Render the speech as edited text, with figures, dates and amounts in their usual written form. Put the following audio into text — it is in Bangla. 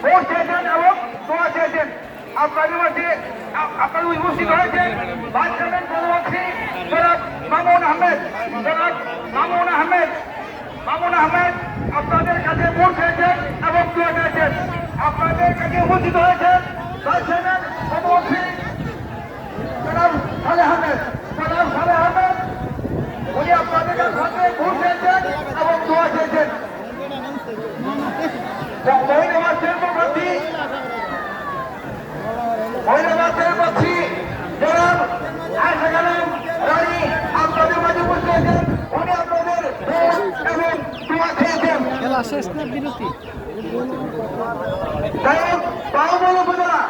ভোট চেয়েছেন এবং দোয়া চেয়েছেন। আপনাদের মাঝে আপনারা উপস্থিত হয়েছেন ভাইস চেয়ারম্যান প্রধানমন্ত্রী জনাব মামুন আহমেদ। জনাব মামুন আহমেদ আপনাদের কাছে ভোট চেয়েছেন এবং দোয়া চেয়েছেন। আপনাদের কাছে উপস্থিত হয়েছেন ভাইস চেয়ারম্যান প্রধানমন্ত্রী জনাব সালেহ আহমেদ। উনি আপনাদের কাছে ভোট চেয়েছেন এবং দোয়া চেয়েছেন। মহিলা প্রার্থী জনাব আয়েশা খানম রানী আপনাদের মাঝে উপস্থিত হয়েছেন। উনি আপনাদের ভোট এবং দোয়া চেয়েছেন। খেলা শেষ না বিরতি? বাহুবল উপজেলা